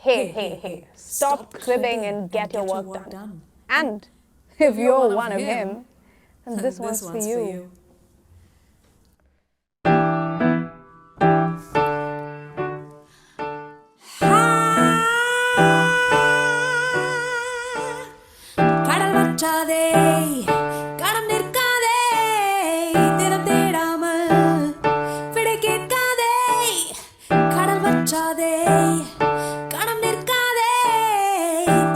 Hey, stop cribbing and get your work done. And if you're one of him, then this one's for you. கடல் வற்றாதே கணம் நிற்காதே தினம் தேடாமல் விடை கேட்காதே கடல் வற்றாதே கணம் நிற்காதே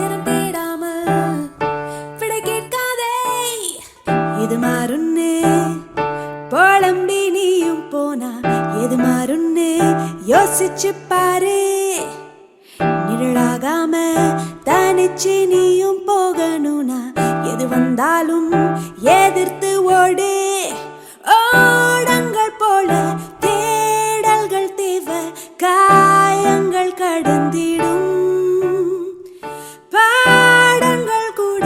தினம் தேடாமல் விடை கேட்காதே இது மாறுன்னு போலம்பி நீயும் போனா எது மாறுன்னு யோசிச்சு பாரு நிழலாகாம தனிச்சு நீயும் போகணும்னா எது வந்தாலும் எதிர்த்து ஓடு ஓடங்கள் போல தேடல்கள் தேவை காயங்கள் கடந்திடும் பாடங்கள் கூட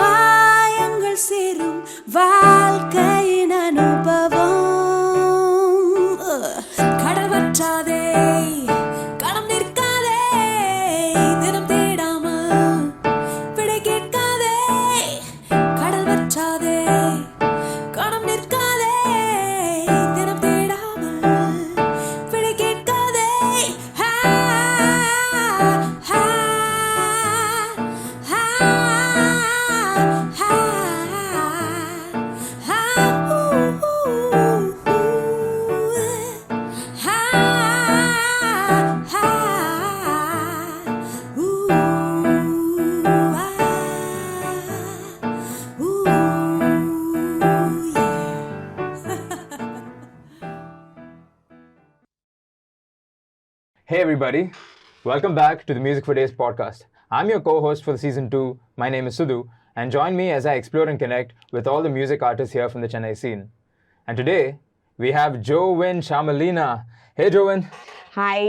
மாயங்கள் சேரும் வாழ்க்கையின் அனுபவம் கடல் வற்றாதே கணம் நிற்காதே தினம் தேடாமல் விடை கேட்காதே கடல் வற்றாதே கணம் நிற்காதே தினம் தேடாமல் விடை கேட்காதே ஹா, ஹா, ஹா, ஹா, ஹா, ஊ, ஊ, ஊ. Ha, ha, ooh, ah, ooh, yeah. Hey everybody, welcome back to the Music for Days podcast. I'm your co-host for season 2. My name is Sudu, and join me as I explore and connect with all the music artists here from the Chennai scene. And today, we have Joewin Shamalina. Hey Joewin, Hi.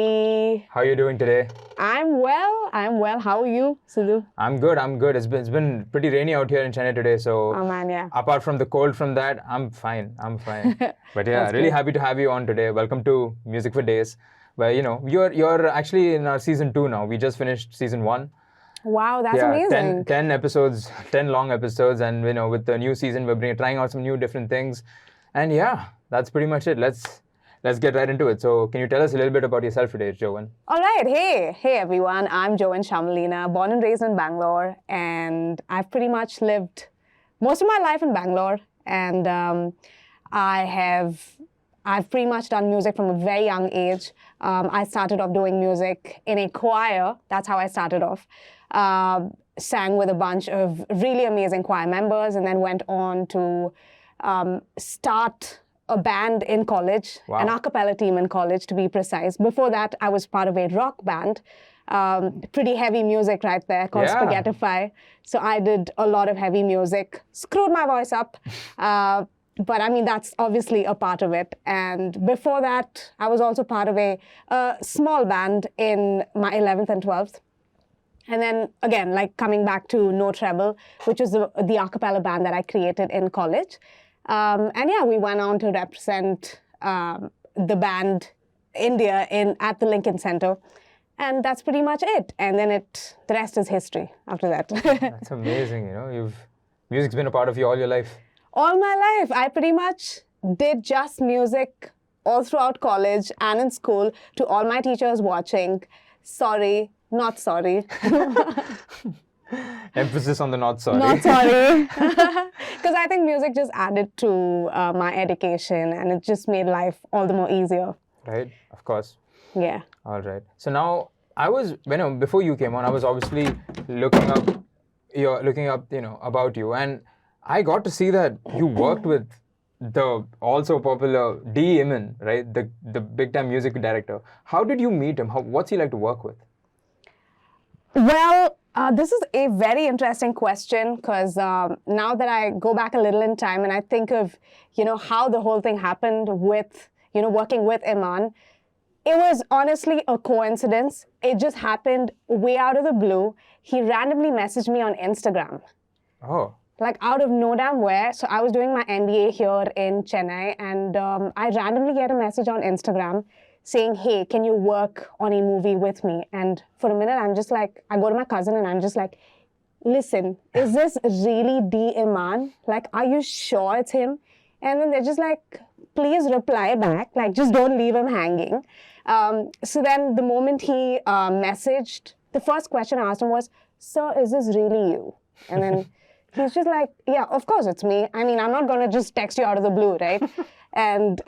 how are you doing today? I'm well. How are you, Sudu? I'm good. It's been pretty rainy out here in Chennai today, so Oh man, yeah. apart from the cold from that, I'm fine. But yeah, That's really good. happy to have you on today. Welcome to Music for Days. Where you're actually in our season 2 now. We just finished season 1. Wow, that's Yeah, amazing. 10 episodes, 10 long episodes, and with the new season, we're trying out some new different things. And yeah, that's pretty much it. Let's get right into it. So, can you tell us a little bit about yourself today, Joewin? All right. Hey everyone. I'm Joewin Shamalina, born and raised in Bangalore, and I've pretty much lived most of my life in Bangalore, and I've pretty much done music from a very young age. I started off doing music in a choir. That's how I started off. Sang with a bunch of really amazing choir members, and then went on to start a band in college, Wow. an a cappella team in college to be precise. Before that, I was part of a rock band, pretty heavy music right there called Yeah. Spaghettify. So I did a lot of heavy music, screwed my voice up. But I mean, that's obviously a part of it. And before that, I was also part of a small band in my 11th and 12th. And then again, like coming back to No Treble, which was the a cappella band that I created in college. And yeah, we went on to represent the band India at the Lincoln Center. And that's pretty much it. And then the rest is history after that. That's amazing. Music's been a part of you all your life. All my life, I pretty much did just music all throughout college and in school. To all my teachers watching, sorry, not sorry. Emphasis on the not sorry. Not sorry. Because I think music just added to my education, and it just made life all the more easier. Right? Of course. Yeah. All right. So now before you came on, I was obviously looking up, about you, and I got to see that you worked with the also popular D. Iman, right? The big time music director. How did you meet him? What's he like to work with? Well, this is a very interesting question because now that I go back a little in time and I think of, how the whole thing happened with, working with Iman, it was honestly a coincidence. It just happened way out of the blue. He randomly messaged me on Instagram. Oh. Like out of no damn where. So I was doing my MBA here in Chennai, and I randomly get a message on Instagram saying, hey, can you work on a movie with me? And for a minute, I'm just like, I go to my cousin and I'm just like, listen, is this really D. Iman? Like, are you sure it's him? And then they're just like, please reply back. Like, just don't leave him hanging. So then the moment he messaged, the first question I asked him was, sir, is this really you? And then he's just like, yeah, of course it's me. I mean, I'm not going to just text you out of the blue, right? And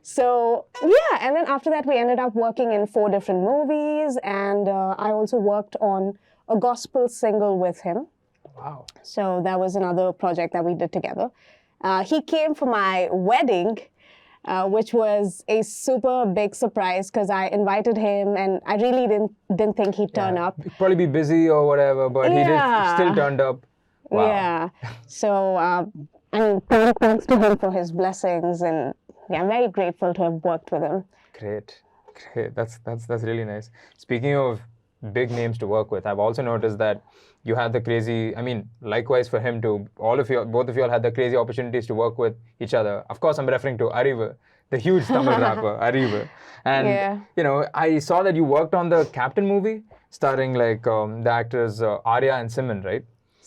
so, yeah. And then after that, we ended up working in 4 different movies. And I also worked on a gospel single with him. Wow. So that was another project that we did together. He came for my wedding, which was a super big surprise because I invited him and I really didn't think he'd turn up. He'd probably be busy or whatever, but he still turned up. Wow. Yeah. So, I mean, thanks to him for his blessings, and yeah, I'm very grateful to have worked with him. Great. That's really nice. Speaking of big names to work with, I've also noticed that you had the crazy, I mean, likewise for him too, both of you all had the crazy opportunities to work with each other. Of course, I'm referring to Arivu, the huge Tamil rapper, Arivu. And, you know, I saw that you worked on the Captain movie, starring like the actors Arya and Simon, right?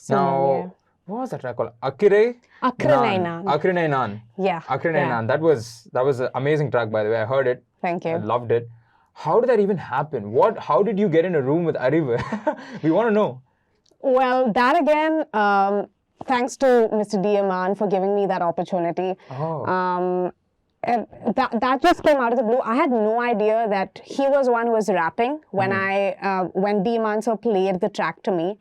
Now, what was that track called? Akire Nan. Yeah. Akire Nan. That was an amazing track, by the way. I heard it. Thank you. I loved it. How did that even happen? How did you get in a room with Arivu? We want to know. Well, that again, thanks to Mr. Diaman for giving me that opportunity. Oh. And that just came out of the blue. I had no idea that he was the one who was rapping when when Diaman sir played the track to me.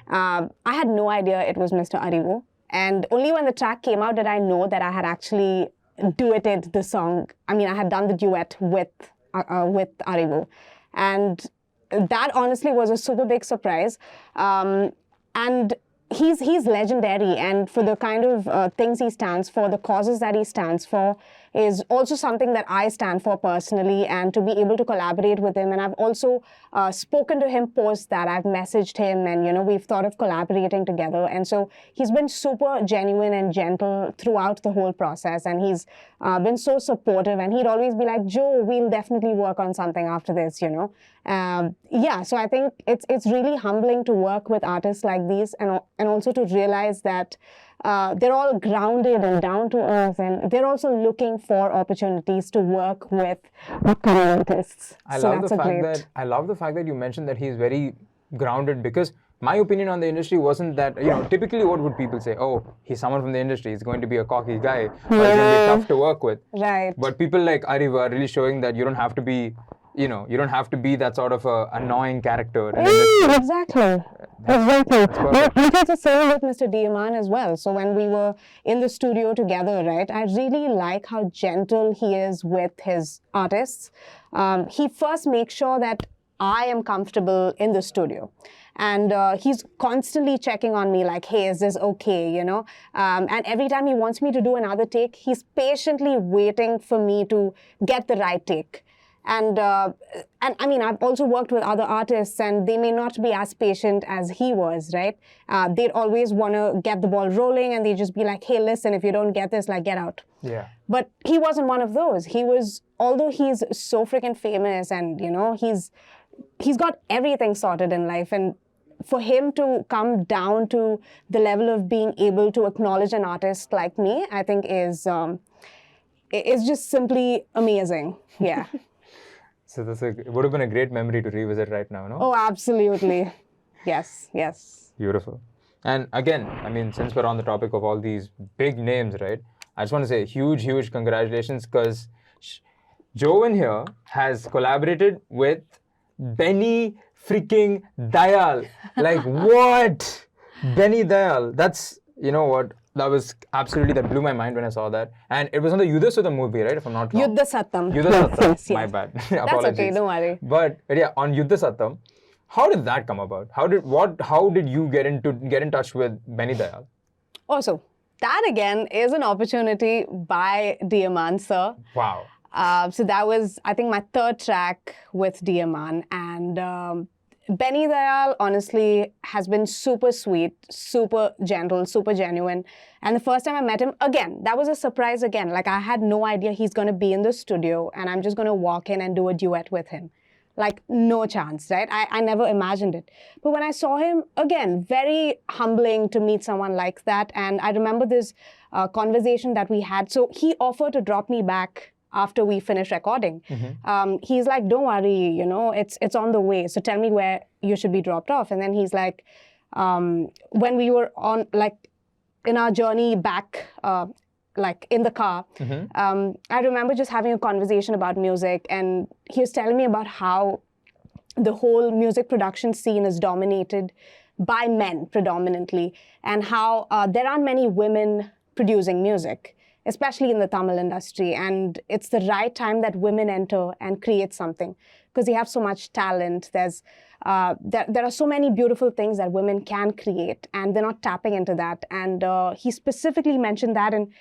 I had no idea it was Mr. Arivu. And only when the track came out did I know that I had actually duetted the song. I mean, I had done the duet with Arivu. And that honestly was a super big surprise. And he's legendary, and for the kind of things he stands for, the causes that he stands for, is also something that I stand for personally, and to be able to collaborate with him. And I've also spoken to him post that. I've messaged him, and, you know, we've thought of collaborating together. And so he's been super genuine and gentle throughout the whole process, and he's been so supportive, and he'd always be like, Joe, we'll definitely work on something after this, you know. Yeah, so I think it's really humbling to work with artists like these, and also to realize that they're all grounded and down to earth, and they're also looking for opportunities to work with upcoming artists. I love the fact that you mentioned that he's very grounded, because my opinion on the industry wasn't that, you know, typically what would people say? Oh, he's someone from the industry, he's going to be a cocky guy, or he's going to be tough to work with. Right. But people like Arivu are really showing that you don't have to be, you know, you don't have to be that sort of annoying character. Exactly. Which is the same with Mr. Diaman as well. So when we were in the studio together, right, I really like how gentle he is with his artists. He first makes sure that I am comfortable in the studio. And he's constantly checking on me like, hey, is this okay, you know? And every time he wants me to do another take, he's patiently waiting for me to get the right take. And I mean, I've also worked with other artists, and they may not be as patient as he was, right? They'd always want to get the ball rolling, and they'd just be like, hey, listen, if you don't get this, like, get out. Yeah. But he wasn't one of those. He was, although he's so freaking famous, and, you know, he's got everything sorted in life, and for him to come down to the level of being able to acknowledge an artist like me, I think is just simply amazing. Yeah. So it would have been a great memory to revisit right now, no? Oh, absolutely. Yes. Beautiful. And again, I mean, since we're on the topic of all these big names, right? I just want to say huge congratulations, because Joewin here has collaborated with Benny freaking Dayal. Like, what? Benny Dayal. That's, you know what? That blew my mind when I saw that. And it was on the Yuddha movie, right? If I'm not wrong. Yuddha Satam. Yes. My bad. That's Apologies. okay, don't worry. But yeah, on Yuddha Satam, how did that come about? How did you get in touch with Benny Dayal? Also, that again is an opportunity by Diaman sir. Wow. So that was, I think, my 3rd track with Diaman. And Benny Dayal, honestly, has been super sweet, super gentle, super genuine. And the first time I met him, again, that was a surprise again. Like, I had no idea he's going to be in the studio and I'm just going to walk in and do a duet with him. Like, no chance, right? I never imagined it. But when I saw him, again, very humbling to meet someone like that. And I remember this conversation that we had. So he offered to drop me back after we finished recording. He's like, don't worry, you know, it's on the way. So tell me where you should be dropped off. And then he's like, when we were on, like, in our journey back, like in the car, I remember just having a conversation about music, and he was telling me about how the whole music production scene is dominated by men predominantly, and how there aren't many women producing music, especially in the Tamil industry. And it's the right time that women enter and create something, because they have so much talent. There are so many beautiful things that women can create, and they're not tapping into that. And he specifically mentioned that, and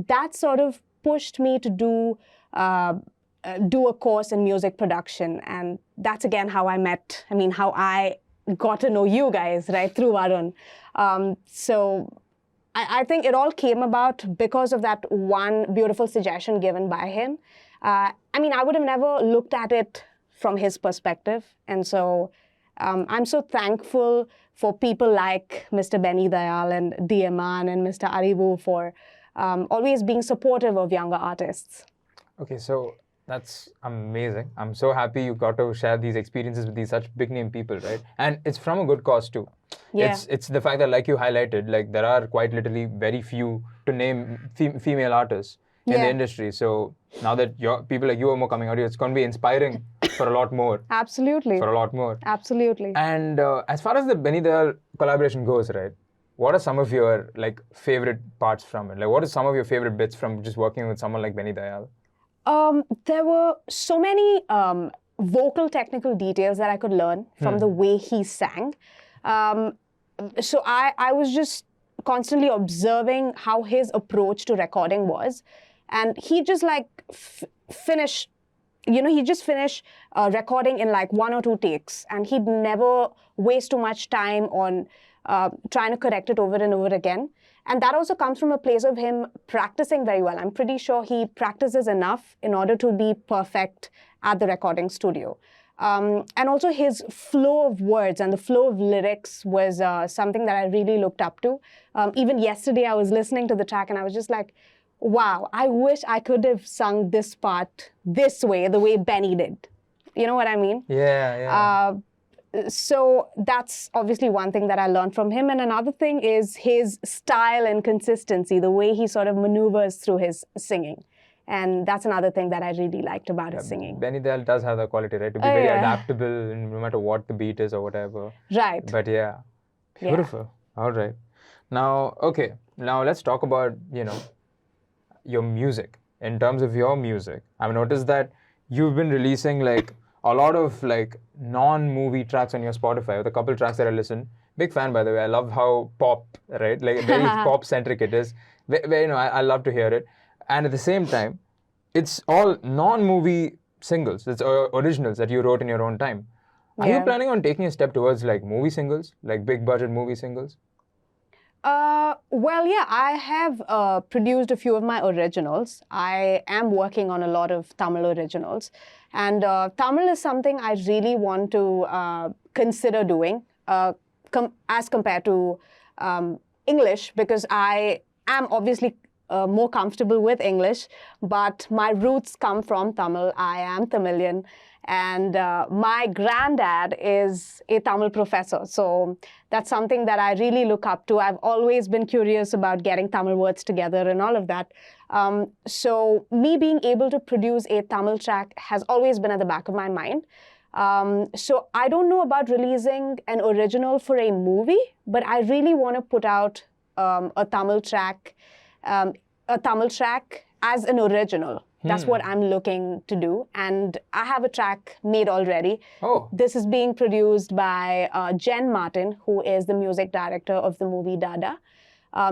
that sort of pushed me to do a course in music production. And that's again how I got to know you guys, right, through Varun. So I think it all came about because of that one beautiful suggestion given by him. I would have never looked at it from his perspective. And so I'm so thankful for people like Mr. Benny Dayal and Diaman and Mr. Arivu for always being supportive of younger artists. Okay, so that's amazing. I'm so happy you got to share these experiences with these such big name people, right? And it's from a good cause too. Yeah. It's the fact that, like you highlighted, like there are quite literally very few to name female artists in the industry. So now that people like you are more coming out here, it's going to be inspiring for a lot more. Absolutely. For a lot more. Absolutely. And as far as the Benny Dayal collaboration goes, right? What are some of your like favorite parts from it? Like, what are some of your favorite bits from just working with someone like Benny Dayal? There were so many vocal technical details that I could learn from the way he sang. So I was just constantly observing how his approach to recording was. And he just like finished recording in like 1 or 2 takes. And he'd never waste too much time on trying to correct it over and over again. And that also comes from a place of him practicing very well. I'm pretty sure he practices enough in order to be perfect at the recording studio. And also his flow of words and the flow of lyrics was something that I really looked up to. Even yesterday, I was listening to the track and I was just like, wow, I wish I could have sung this part this way, the way Benny did. You know what I mean? Yeah. So that's obviously one thing that I learned from him. And another thing is his style and consistency, the way he sort of maneuvers through his singing. And that's another thing that I really liked about his singing. Benny Dayal does have that quality, right? To be very adaptable no matter what the beat is or whatever. Right. But yeah, beautiful. Yeah. All right. Now let's talk about, your music. In terms of your music, I've noticed that you've been releasing like a lot of like non-movie tracks on your Spotify with a couple tracks that I listen. Big fan, by the way. I love how pop, right? Like very pop-centric it is. I love to hear it. And at the same time, it's all non-movie singles. It's originals that you wrote in your own time. Are you planning on taking a step towards like movie singles, like big budget movie singles? I have produced a few of my originals. I am working on a lot of Tamil originals. And Tamil is something I really want to consider doing as compared to English, because I am obviously more comfortable with English, but my roots come from Tamil. I am Tamilian. And my granddad is a Tamil professor. So that's something that I really look up to. I've always been curious about getting Tamil words together and all of that. So me being able to produce a Tamil track has always been at the back of my mind. So I don't know about releasing an original for a movie, but I really want to put out a Tamil track as an original. That's what I'm looking to do. And I have a track made already. Oh. This is being produced by Jen Martin, who is the music director of the movie Dada.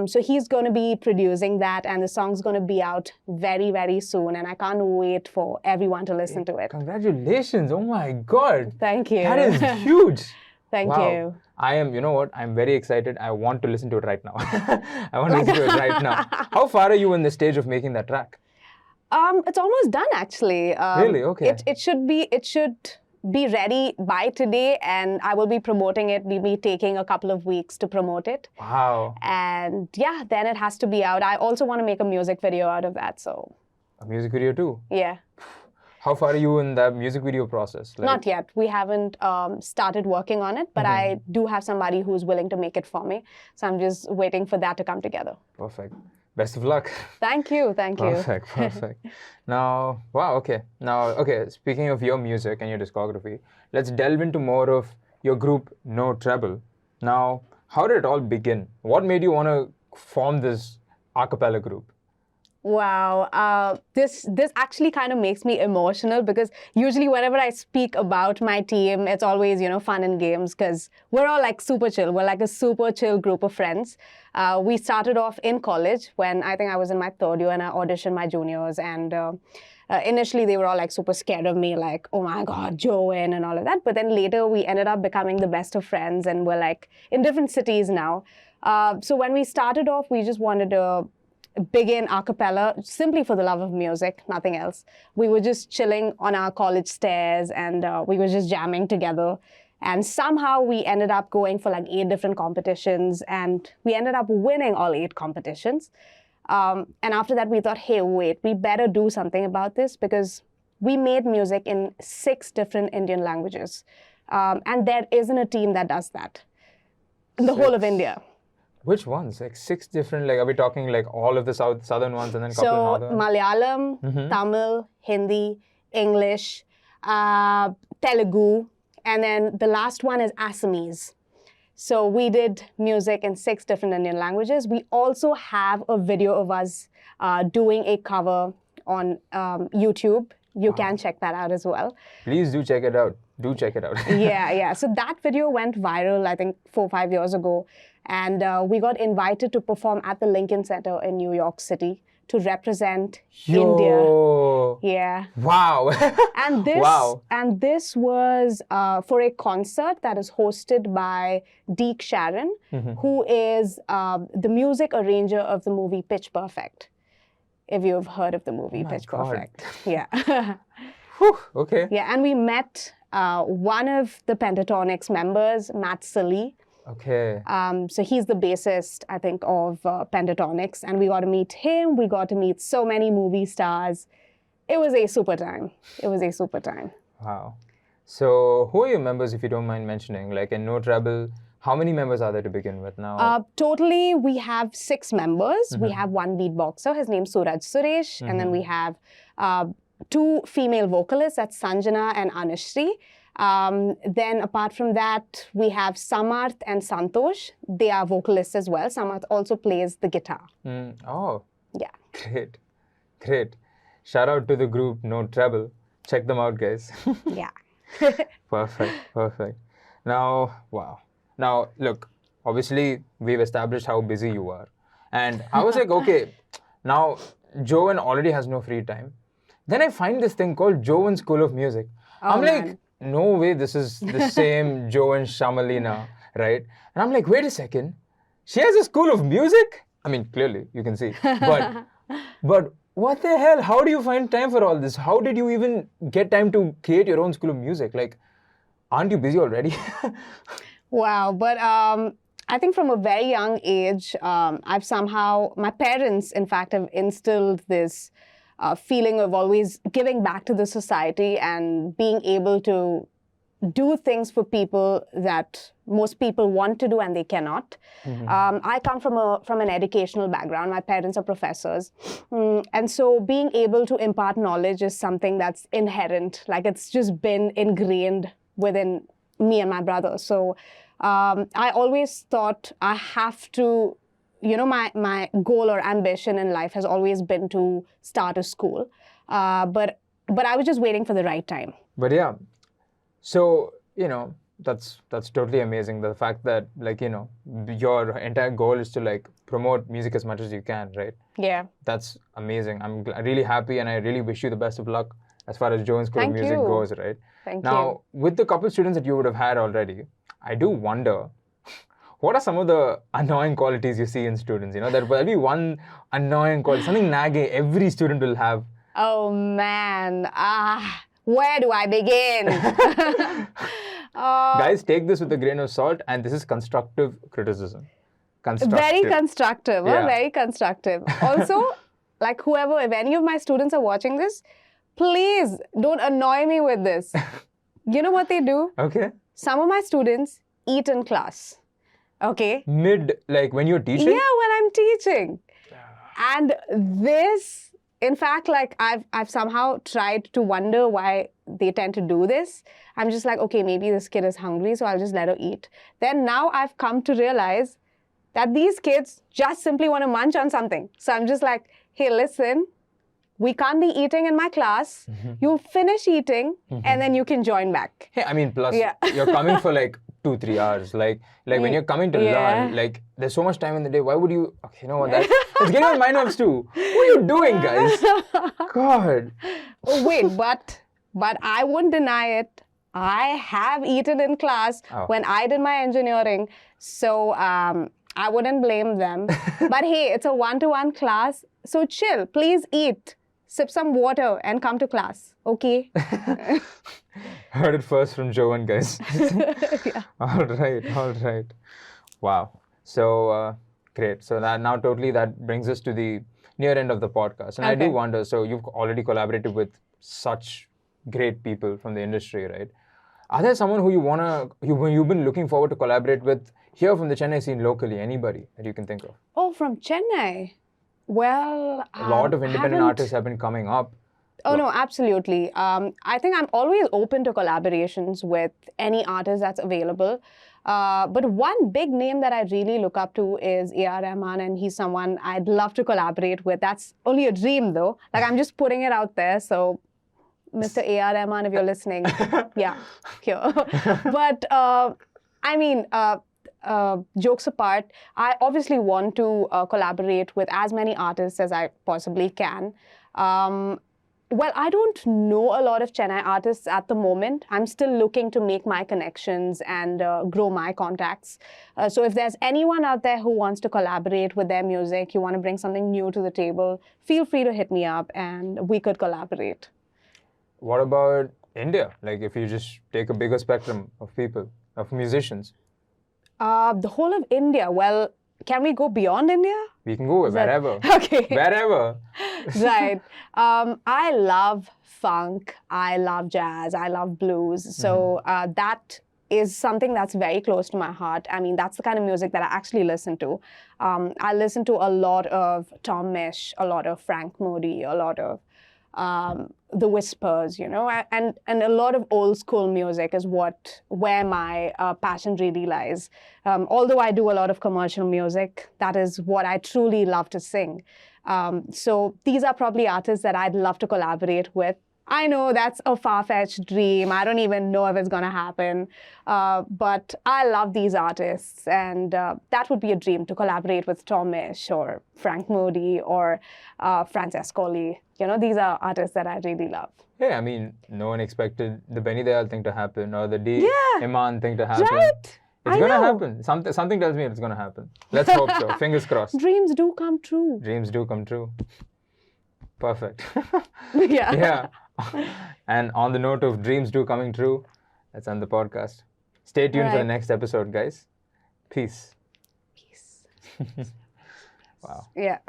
So he's going to be producing that, and the song's going to be out very, very soon. And I can't wait for everyone to listen to it. Congratulations. Oh my God. Thank you. That is huge. Thank Wow. you. I am, you know what? I'm very excited. I want to listen to it right now. I want to listen to it right now. How far are you in the stage of making that track? It's almost done actually. Really? Okay. It should be ready by today, and I will be promoting it. We'll be taking a couple of weeks to promote it. Wow. And yeah, then it has to be out. I also want to make a music video out of that. So A music video too. yeah. How far are you in the music video process? Like, Not yet. We haven't started working on it, but I do have somebody who's willing to make it for me. So I'm just waiting for that to come together. Perfect. Best of luck. Thank you. Thank you. Perfect, perfect. Now, wow, okay. Now, okay, speaking of your music and your discography, let's delve into more of your group, No Trouble. Now, how did it all begin? What made you want to form this a cappella group? Wow, this actually kind of makes me emotional because usually whenever I speak about my team, it's always, you know, fun and games because we're all like super chill. We're like a super chill group of friends. We started off in college when I think I was in my third year and I auditioned my juniors, and initially they were all like super scared of me, like, oh my God, Joewin and all of that. But then later we ended up becoming the best of friends and we're like in different cities now. So when we started off, we just wanted to begin a cappella simply for the love of music, nothing else. We were just chilling on our college stairs and we were just jamming together. And somehow we ended up going for like 8 different competitions and we ended up winning all 8 competitions. And after that, we thought, hey, wait, we better do something about this because we made music in 6 different Indian languages. And there isn't a team that does that in the whole of India. Which ones? Like 6 different, like, are we talking like all of the southern ones and then a couple of So northern? Malayalam, Tamil, Hindi, English, Telugu, and then the last one is Assamese. So we did music in 6 different Indian languages. We also have a video of us doing a cover on YouTube. You can check that out as well. Please do check it out. Do check it out. Yeah. So that video went viral, I think 4 or 5 years ago. And we got invited to perform at the Lincoln Center in New York City to represent India. Yo. Yeah. Wow. And this, Wow. and this was for a concert that is hosted by Deek Sharon, who is the music arranger of the movie Pitch Perfect. If you've heard of the movie Pitch God. Perfect. Yeah. Whew, okay. Yeah, and we met one of the Pentatonics members, Matt Sully. Okay. So he's the bassist, I think, of Pentatonics. And we got to meet him. We got to meet so many movie stars. It was a super time. It was a super time. Wow. So who are your members, if you don't mind mentioning? Like in No Trouble, how many members are there to begin with now? Totally, we have 6 members. We have one beatboxer. His name's Suresh. And then we have 2 female vocalists. That's Sanjana and Anushri. Then apart from that, we have Samarth and Santosh. They are vocalists as well. Samarth also plays the guitar. Oh, Yeah. great. Great. Shout out to the group No Trouble. Check them out, guys. Yeah. Perfect. Perfect. Now, wow. Now, look, obviously, we've established how busy you are. And I was like, okay, now Joewin already has no free time. Then I find this thing called Joewin School of Music. I'm like, man. no way this is the same Joewin Shamalina, right? And I'm like, wait a second. She has a school of music? I mean, clearly, you can see. But what the hell? How do you find time for all this? How did you even get time to create your own school of music? Like, aren't you busy already? Wow. But I think from a very young age, I've somehow, my parents, in fact, have instilled this feeling of always giving back to the society and being able to do things for people that most people want to do and they cannot. I come from an educational background. My parents are professors. And so being able to impart knowledge is something that's inherent. Like it's just been ingrained within me and my brother. So I always thought I have to, you know, my goal or ambition in life has always been to start a school. But I was just waiting for the right time. But yeah, so, you know, that's totally amazing. The fact that, like, you know, your entire goal is to, like, promote music as much as you can, right? Yeah. That's amazing. I'm really happy and I really wish you the best of luck as far as Joewin School of Thank Music you. goes, right? Thank Now, with the couple students that you would have had already, I do wonder, what are some of the annoying qualities you see in students? You know, there'll be one annoying quality, something nagging every student will have. Oh man, where do I begin? Guys, take this with a grain of salt, and this is constructive criticism. Very constructive, Yeah. very constructive. Also, like whoever, if any of my students are watching this, please don't annoy me with this. You know what they do? Okay. Some of my students eat in class. Okay? Like when you're teaching? Yeah, when I'm teaching. And this, in fact, like I've somehow tried to wonder why they tend to do this. I'm just like, okay, maybe this kid is hungry, so I'll just let her eat. Then now I've come to realize that these kids just simply want to munch on something. So I'm just like, hey, listen, we can't be eating in my class. You finish eating and then you can join back. Hey, I mean, plus Yeah. you're coming for like 2-3 hours. Like when you're coming to learn, like there's so much time in the day. Why would you? Okay, you know what? It's getting on my nerves too. What are you doing, guys? God. Oh, wait, but I won't deny it. I have eaten in class when I did my engineering. So I wouldn't blame them. But hey, it's a 1-to-1 class. So chill. Please eat. Sip some water and come to class. Okay? Heard it first from Joewin, guys. Yeah. All right. Wow. So, great. So now totally that brings us to the near end of the podcast. And I do Okay. wonder, so you've already collaborated with such great people from the industry, right? Are there someone who you've been looking forward to collaborate with here from the Chennai scene locally? Anybody that you can think of? Oh, from Chennai. Well, A lot of independent artists have been coming up. Oh, no, absolutely. I think I'm always open to collaborations with any artist that's available. But one big name that I really look up to is A.R. Rahman, and he's someone I'd love to collaborate with. That's only a dream, though. Like, I'm just putting it out there. So, Mr. A.R. Rahman, if you're listening, yeah, here. But, I mean, jokes apart, I obviously want to collaborate with as many artists as I possibly can. Well, I don't know a lot of Chennai artists at the moment. I'm still looking to make my connections and grow my contacts. So if there's anyone out there who wants to collaborate with their music, you want to bring something new to the table, feel free to hit me up and we could collaborate. What about India? Like if you just take a bigger spectrum of people, of musicians. The whole of India, well, can we go beyond India? We can go wherever. Okay. Wherever. Right. I love funk. I love jazz. I love blues. So that is something that's very close to my heart. I mean, that's the kind of music that I actually listen to. I listen to a lot of Tom Misch, a lot of Frank Moody, a lot of the Whispers, you know, and a lot of old school music is where my passion really lies. Although I do a lot of commercial music, that is what I truly love to sing. So these are probably artists that I'd love to collaborate with. I know that's a far-fetched dream. I don't even know if it's going to happen. But I love these artists. And that would be a dream, to collaborate with Tom Misch or Frank Moody or Francescoli. You know, these are artists that I really love. Yeah, I mean, no one expected the Benny Dayal thing to happen or the D. Iman thing to happen. Right? It's going to happen. Something tells me it's going to happen. Let's hope so. Fingers crossed. Dreams do come true. Dreams do come true. Perfect. Yeah. Yeah. And on the note of dreams do coming true, let's end the podcast. Stay tuned for the Right. next episode, guys. Peace. Peace. Wow. Yeah.